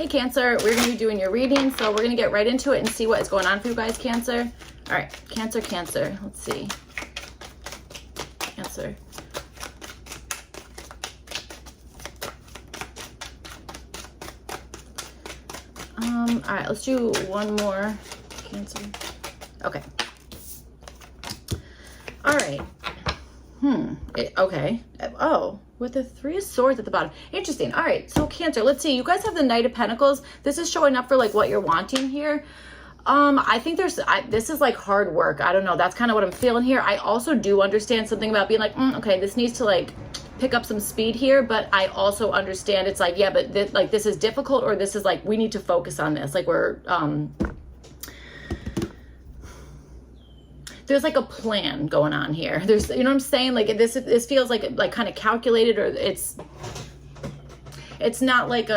Hey Cancer, we're going to be doing your reading, so we're going to get right into it and see what is going on for you guys, Cancer. All right, Cancer, let's see. Cancer. All right, let's do one more, Cancer. Okay. All right. Okay. Oh, with the Three of Swords at the bottom. Interesting. All right. So Cancer, let's see. You guys have the Knight of Pentacles. This is showing up for like what you're wanting here. I think this is like hard work. I don't know. That's kind of what I'm feeling here. I also do understand something about being like, okay, this needs to like pick up some speed here, but I also understand it's like, yeah, but this is difficult, or this is like, we need to focus on this. Like there's like a plan going on here. There's, you know what I'm saying? Like this feels like kind of calculated, or it's not like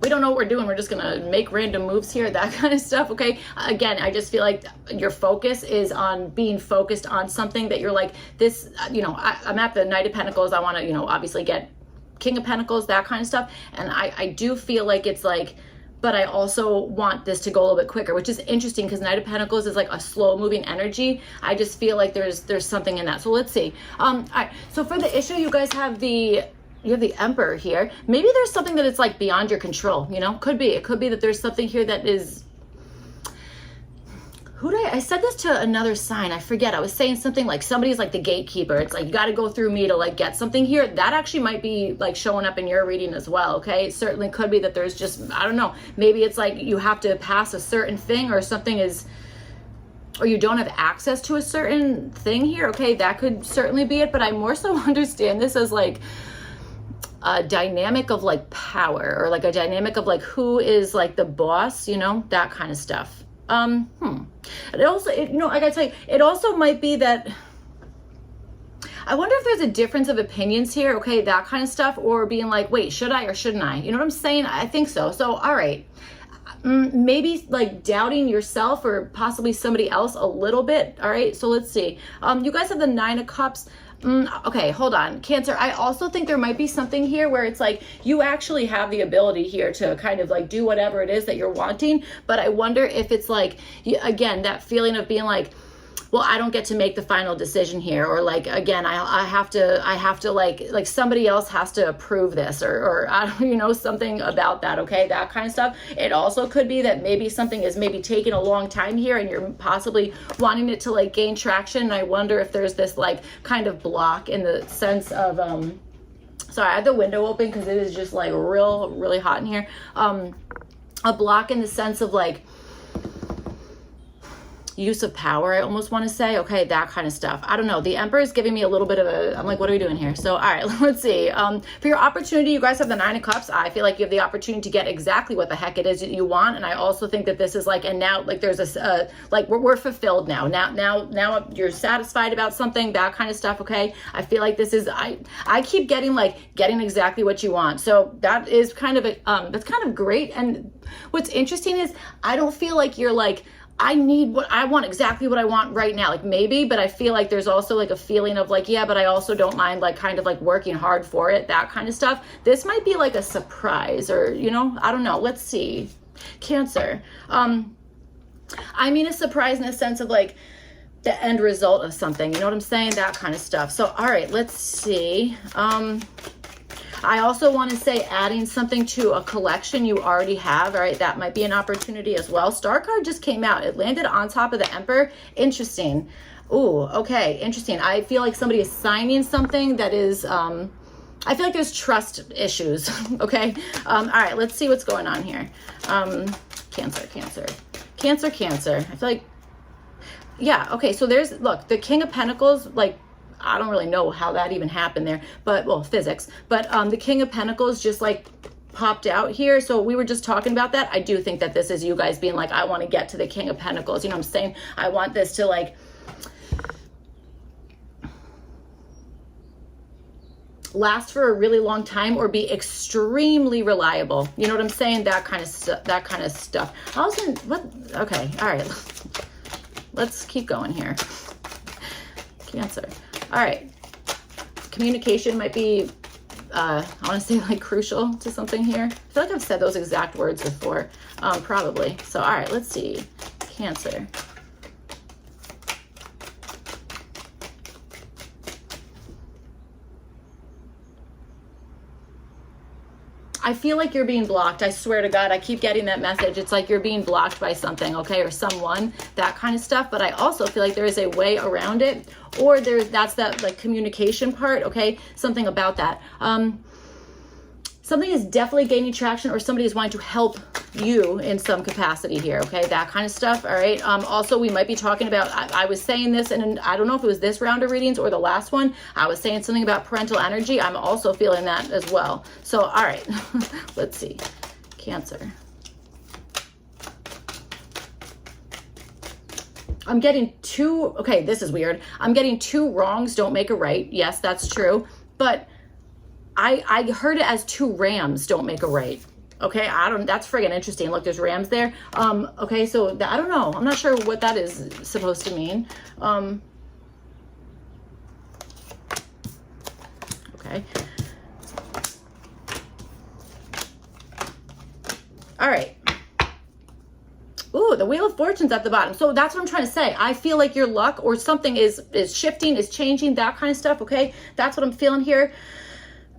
we don't know what we're doing, we're just gonna make random moves here, that kind of stuff. Okay, again, I just feel like your focus is on being focused on something that you're like, this, I'm at the Knight of Pentacles. I want to, obviously get King of Pentacles, that kind of stuff. And I do feel like it's like, but I also want this to go a little bit quicker, which is interesting because Knight of Pentacles is like a slow moving energy. I just feel like there's something in that. So let's see. All right, so for the issue, you guys have you have the Emperor here. Maybe there's something that it's like beyond your control, could be. It could be that there's something here that is, I said this to another sign. I forget. I was saying something like somebody's like the gatekeeper. It's like, you got to go through me to like get something here. That actually might be like showing up in your reading as well. Okay. It certainly could be that there's just, I don't know. Maybe it's like you have to pass a certain thing, or something is, or you don't have access to a certain thing here. Okay. That could certainly be it. But I more so understand this as like a dynamic of like power, or like a dynamic of like who is like the boss, that kind of stuff. It also, I gotta tell you, it also might be that, I wonder if there's a difference of opinions here, okay, that kind of stuff, or being like, wait, should I or shouldn't I? You know what I'm saying? I think so. So, all right, maybe like doubting yourself or possibly somebody else a little bit. All right, so let's see. You guys have the Nine of Cups. Okay, hold on, Cancer. I also think there might be something here where it's like you actually have the ability here to kind of like do whatever it is that you're wanting, but I wonder if it's like, again, that feeling of being like, well, I don't get to make the final decision here, or like, again, I have to like somebody else has to approve this, or I don't, something about that. Okay, that kind of stuff. It also could be that maybe something is maybe taking a long time here, and you're possibly wanting it to like gain traction. And I wonder if there's this like kind of block in the sense of sorry, I had the window open because it is just like really hot in here. A block in the sense of like use of power, I almost want to say. Okay, that kind of stuff. I don't know. The Emperor is giving me a little bit of I'm like, what are we doing here? So, all right, let's see. For your opportunity, you guys have the Nine of Cups. I feel like you have the opportunity to get exactly what the heck it is that you want. And I also think that this is like, and now like there's a, like we're fulfilled now. Now you're satisfied about something, that kind of stuff. Okay. I feel like this is, I keep getting exactly what you want. So that is kind of that's kind of great. And what's interesting is I don't feel like you're like, I want exactly what I want right now. Like maybe, but I feel like there's also like a feeling of like, yeah, but I also don't mind like kind of like working hard for it, that kind of stuff. This might be like a surprise, or, I don't know. Let's see. Cancer. I mean a surprise in the sense of like the end result of something. You know what I'm saying? That kind of stuff. So, all right, let's see. I also want to say adding something to a collection you already have. All right, that might be an opportunity as well. Star card just came out. It landed on top of the Emperor. Interesting. Ooh, okay, interesting. I feel like somebody is signing something that is, I feel like there's trust issues, okay? All right, let's see what's going on here. Cancer. I feel like, yeah, okay, so look, the King of Pentacles, like, I don't really know how that even happened there, but, well, physics. But the King of Pentacles just like popped out here. So we were just talking about that. I do think that this is you guys being like, I want to get to the King of Pentacles. You know what I'm saying? I want this to like last for a really long time, or be extremely reliable. You know what I'm saying? That kind of stuff. Okay. All right. Let's keep going here. Cancer. All right. Communication might be I want to say like crucial to something here. I feel like I've said those exact words before, probably. So, all right, let's see. Cancer. I feel like you're being blocked. I swear to God, I keep getting that message. It's like you're being blocked by something, okay, or someone, that kind of stuff. But I also feel like there is a way around it, or that's that like communication part, okay, something about that. Something is definitely gaining traction, or somebody is wanting to help you in some capacity here, okay, that kind of stuff. All right. Also, we might be talking about, I was saying this, and I don't know if it was this round of readings or the last one, I was saying something about parental energy. I'm also feeling that as well. So, all right, let's see. Cancer. I'm getting two, okay, this is weird. I'm getting two wrongs don't make a right. Yes, that's true. But I heard it as two rams don't make a right. Okay, that's friggin' interesting. Look, there's rams there. Okay, so I don't know. I'm not sure what that is supposed to mean. Okay. All right. Ooh, the Wheel of Fortune's at the bottom. So that's what I'm trying to say. I feel like your luck or something is shifting, is changing, that kind of stuff, okay? That's what I'm feeling here.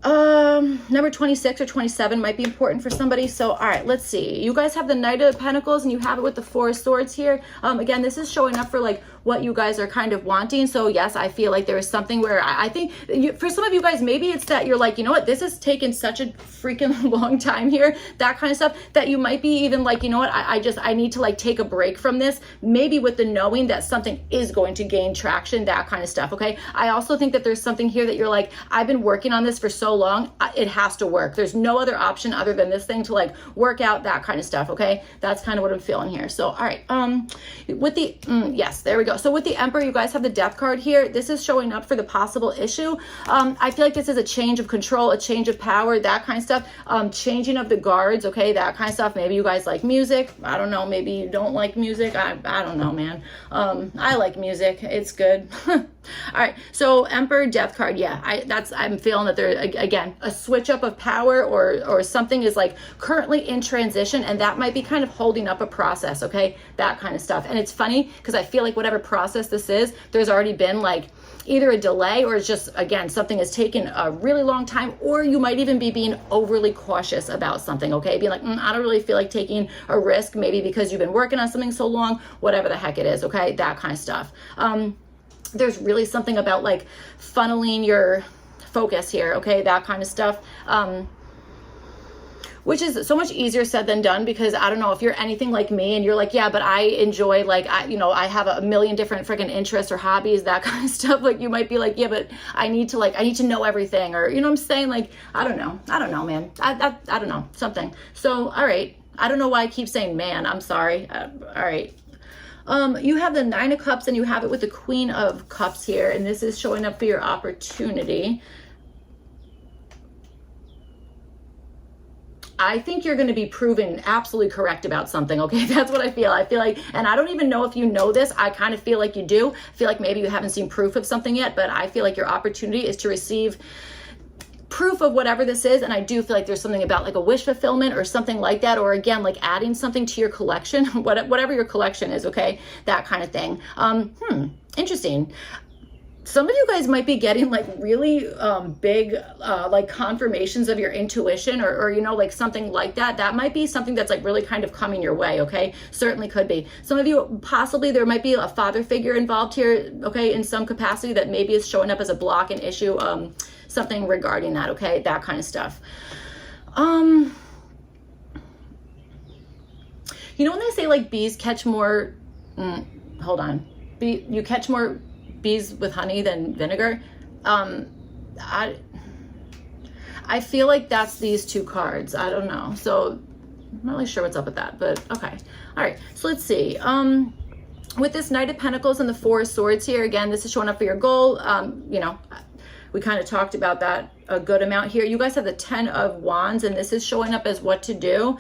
Number 26 or 27 might be important for somebody. So, all right, let's see. You guys have the Knight of Pentacles and you have it with the Four of Swords here. Again, this is showing up for like what you guys are kind of wanting. So yes, I feel like there is something where I think for some of you guys, maybe it's that you're like, you know what, this has taken such a freaking long time here, that kind of stuff, that you might be even like, you know what, I need to like take a break from this, maybe with the knowing that something is going to gain traction, that kind of stuff. Okay. I also think that there's something here that you're like, I've been working on this for so long, it has to work. There's no other option other than this thing to like work out, that kind of stuff. Okay. That's kind of what I'm feeling here. So, all right. With the, yes, there we go. So with the Emperor, you guys have the Death card here. This is showing up for the possible issue. I feel like this is a change of control, a change of power, that kind of stuff. Changing of the guards, okay, that kind of stuff. Maybe you guys like music. I don't know. Maybe you don't like music. I don't know, man. I like music. It's good. All right. So Emperor, Death card. Yeah, I'm feeling that there, again, a switch up of power or something is like currently in transition, and that might be kind of holding up a process, okay, that kind of stuff. And it's funny because I feel like whatever process this is, there's already been like either a delay or it's just, again, something has taken a really long time, or you might even be being overly cautious about something, okay, being like, I don't really feel like taking a risk, maybe because you've been working on something so long, whatever the heck it is, okay, that kind of stuff. There's really something about like funneling your focus here, okay, that kind of stuff, which is so much easier said than done, because I don't know if you're anything like me and you're like, yeah, but I enjoy like, I have a million different freaking interests or hobbies, that kind of stuff. Like you might be like, yeah, but I need to know everything, or, you know what I'm saying? Like, I don't know, man. I don't know, something. So, all right. I don't know why I keep saying man, I'm sorry. All right. You have the Nine of Cups and you have it with the Queen of Cups here, and this is showing up for your opportunity. I think you're going to be proven absolutely correct about something, okay? That's what I feel. I feel like, and I don't even know if you know this, I kind of feel like you do. I feel like maybe you haven't seen proof of something yet, but I feel like your opportunity is to receive proof of whatever this is. And I do feel like there's something about like a wish fulfillment or something like that, or again, like adding something to your collection, whatever your collection is, okay? That kind of thing. Interesting. Some of you guys might be getting like really big like confirmations of your intuition, or you know, like something like that. That might be something that's like really kind of coming your way, okay? Certainly could be. Some of you, possibly there might be a father figure involved here, okay, in some capacity that maybe is showing up as a block, an issue, something regarding that, okay? That kind of stuff. You know when they say like bees catch more, hold on, you catch more bees with honey than vinegar. I feel like that's these two cards. I don't know. So I'm not really sure what's up with that, but okay. All right. So let's see. With this Knight of Pentacles and the Four of Swords here, again, this is showing up for your goal. You know, we kind of talked about that a good amount here. You guys have the Ten of Wands, and this is showing up as what to do.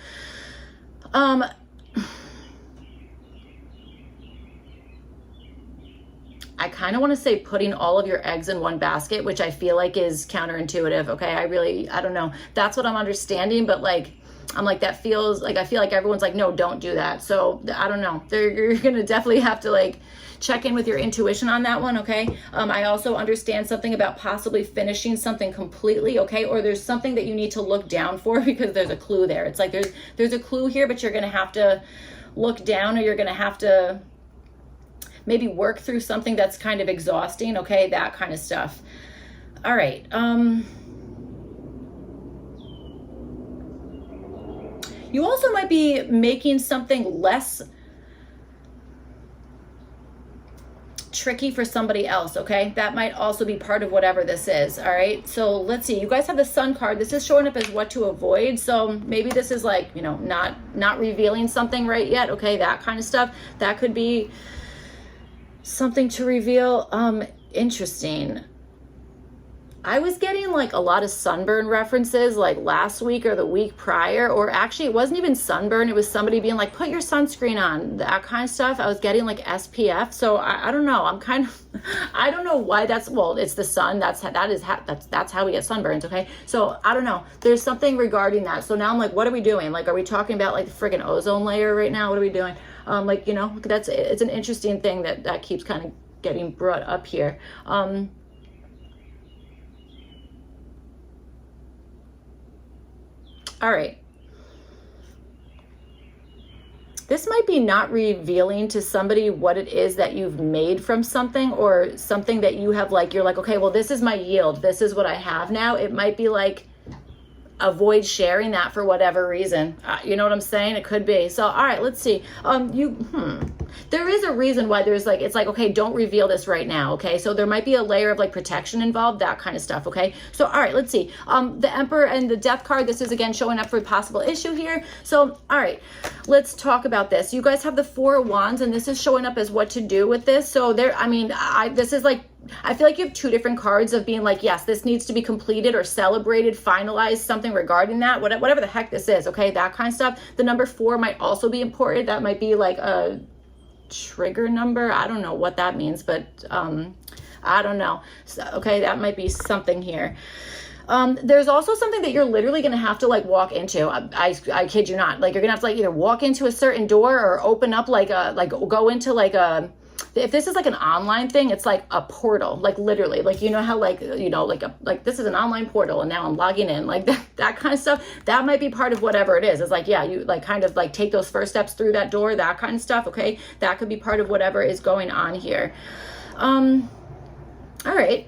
I kind of want to say putting all of your eggs in one basket, which I feel like is counterintuitive. Okay. I don't know. That's what I'm understanding, but like, I'm like, that feels like, I feel like everyone's like, no, don't do that. So I don't know. You're going to definitely have to like check in with your intuition on that one. Okay. I also understand something about possibly finishing something completely. Okay. Or there's something that you need to look down for because there's a clue there. It's like, there's a clue here, but you're going to have to look down, or you're going to have to maybe work through something that's kind of exhausting. Okay. That kind of stuff. All right. You also might be making something less tricky for somebody else, okay? That might also be part of whatever this is, all right? So let's see. You guys have the Sun card. This is showing up as what to avoid. So maybe this is like, you know, not revealing something right yet, okay? That kind of stuff. That could be something to reveal. Interesting. I was getting like a lot of sunburn references like last week or the week prior, or actually it wasn't even sunburn. It was somebody being like, put your sunscreen on, that kind of stuff. I was getting like SPF. So I don't know. I'm kind of, I don't know why that's, well, it's the sun. That's how we get sunburns. Okay. So I don't know. There's something regarding that. So now I'm like, what are we doing? Like, are we talking about like the friggin' ozone layer right now? What are we doing? Like, you know, it's an interesting thing that keeps kind of getting brought up here. All right. This might be not revealing to somebody what it is that you've made from something, or something that you have like, you're like, okay, well, this is my yield. This is what I have now. It might be like, avoid sharing that for whatever reason. You know what I'm saying? It could be. So, all right, let's see. There is a reason why there's like, it's like, okay, don't reveal this right now. Okay. So there might be a layer of like protection involved, that kind of stuff. Okay. So, all right, let's see. The Emperor and the Death card, this is again showing up for a possible issue here. So, all right, let's talk about this. You guys have the Four of Wands, and this is showing up as what to do with this. So there, I mean, this is like, I feel like you have two different cards of being like, yes, this needs to be completed or celebrated, finalized, something regarding that, whatever the heck this is. Okay. That kind of stuff. The number 4 might also be important. That might be like a trigger number. I don't know what that means, but I don't know. So, okay, that might be something here. There's also something that you're literally going to have to like walk into. I kid you not. Like, you're gonna have to like either walk into a certain door or open up like go into like a, if this is like an online thing, it's like a portal, like literally, like, you know how like, you know, like this is an online portal and now I'm logging in, like that kind of stuff. That might be part of whatever it is. It's like, yeah, you like kind of like take those first steps through that door, that kind of stuff. Okay. That could be part of whatever is going on here. All right.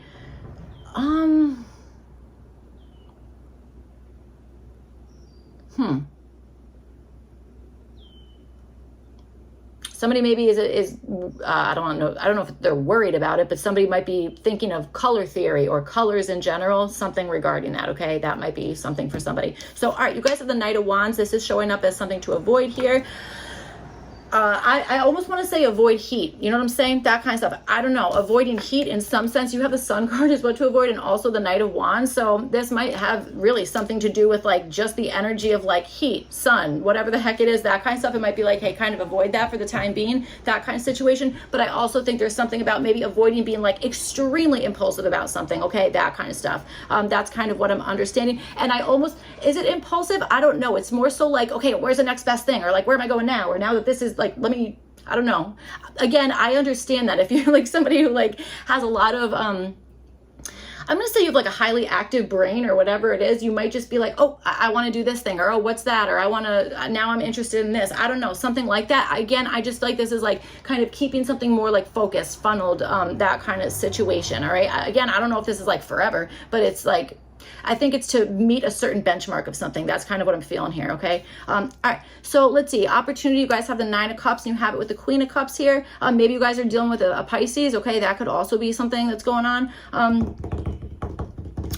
Somebody maybe is I don't know if they're worried about it, but somebody might be thinking of color theory or colors in general, something regarding that. Okay, that might be something for somebody. So, all right, you guys have the Knight of Wands. This is showing up as something to avoid here. I almost want to say avoid heat. You know what I'm saying? That kind of stuff. I don't know. Avoiding heat in some sense. You have the Sun card is what to avoid, and also the Knight of Wands. So this might have really something to do with like just the energy of like heat, sun, whatever the heck it is, that kind of stuff. It might be like, hey, kind of avoid that for the time being, that kind of situation. But I also think there's something about maybe avoiding being like extremely impulsive about something. Okay, that kind of stuff. That's kind of what I'm understanding. And I almost, is it impulsive? I don't know. It's more so like, okay, where's the next best thing? Or like, where am I going now? Or now that this is like, I don't know. Again, I understand that if you're like somebody who like has a lot of, I'm going to say you have like a highly active brain or whatever it is, you might just be like, oh, I want to do this thing, or, oh, what's that? Or I want to, now I'm interested in this. I don't know, something like that. Again, I just like, this is like kind of keeping something more like focused, funneled, that kind of situation. All right. Again, I don't know if this is like forever, but it's like, I think it's to meet a certain benchmark of something. That's kind of what I'm feeling here, okay? All right, so let's see. Opportunity, you guys have the 9 of Cups, and you have it with the Queen of Cups here. Maybe you guys are dealing with a Pisces, okay? That could also be something that's going on.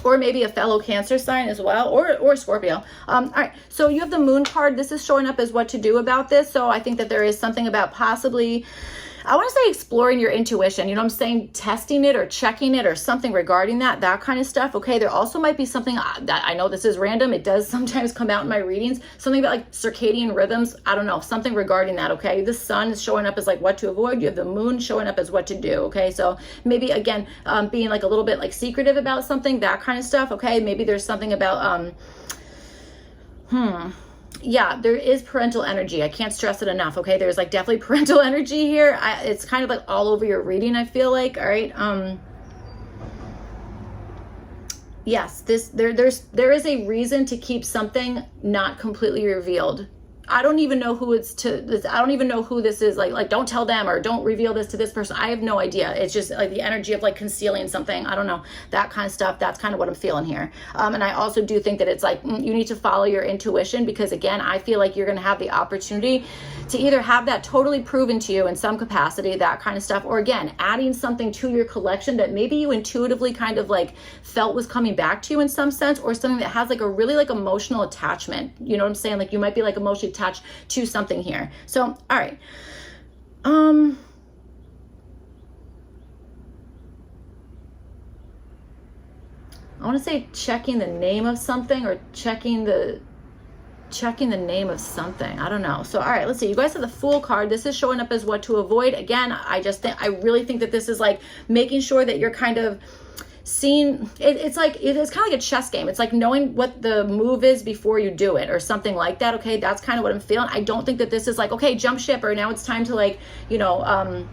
Or maybe a fellow Cancer sign as well, or Scorpio. All right, so you have the Moon card. This is showing up as what to do about this. So I think that there is something about possibly, I want to say exploring your intuition, you know what I'm saying? Testing it or checking it or something regarding that kind of stuff. Okay. There also might be something that I know this is random. It does sometimes come out in my readings, something about like circadian rhythms. I don't know, something regarding that. Okay. The sun is showing up as like what to avoid. You have the moon showing up as what to do. Okay. So maybe again, being like a little bit like secretive about something, that kind of stuff. Okay. Maybe there's something about, yeah, there is parental energy. I can't stress it enough. Okay. There's like definitely parental energy here. It's kind of like all over your reading, I feel like. All right. Yes, there is a reason to keep something not completely revealed. I don't even know who I don't even know who this is. Like don't tell them or don't reveal this to this person. I have no idea. It's just like the energy of like concealing something. I don't know, that kind of stuff. That's kind of what I'm feeling here. And I also do think that it's like, you need to follow your intuition, because again, I feel like you're going to have the opportunity to either have that totally proven to you in some capacity, that kind of stuff, or again, adding something to your collection that maybe you intuitively kind of like felt was coming back to you in some sense, or something that has like a really like emotional attachment. You know what I'm saying? Like you might be like emotionally attached to something here. So, all right. I want to say checking the name of something, or checking the name of something. I don't know. So, all right, let's see. You guys have the Fool card. This is showing up as what to avoid. Again, I really think that this is like making sure that you're kind of seeing it's kind of like a chess game. It's like knowing what the move is before you do it, or something like that. Okay, that's kind of what I'm feeling. I don't think that this is like, okay, jump ship, or now it's time to like, you know,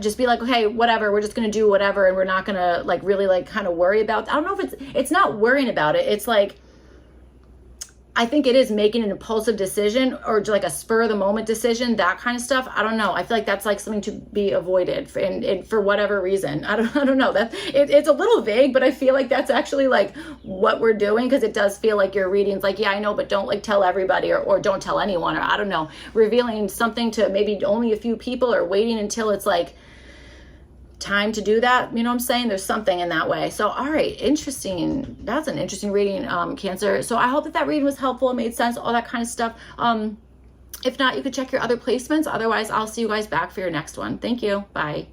just be like, okay, whatever, we're just gonna do whatever, and we're not gonna like really like kind of worry about. I don't know if it's not worrying about it. It's like, I think it is making an impulsive decision, or like a spur of the moment decision, that kind of stuff. I don't know. I feel like that's like something to be avoided for whatever reason. I don't know. It's a little vague, but I feel like that's actually like what we're doing, because it does feel like your reading's like, yeah, I know, but don't like tell everybody, or don't tell anyone, or I don't know, revealing something to maybe only a few people, or waiting until it's like time to do that. You know what I'm saying? There's something in that way. So, all right, interesting. That's an interesting reading, Cancer. So I hope that reading was helpful. It made sense, all that kind of stuff. If not, you could check your other placements. Otherwise, I'll see you guys back for your next one. Thank you. Bye.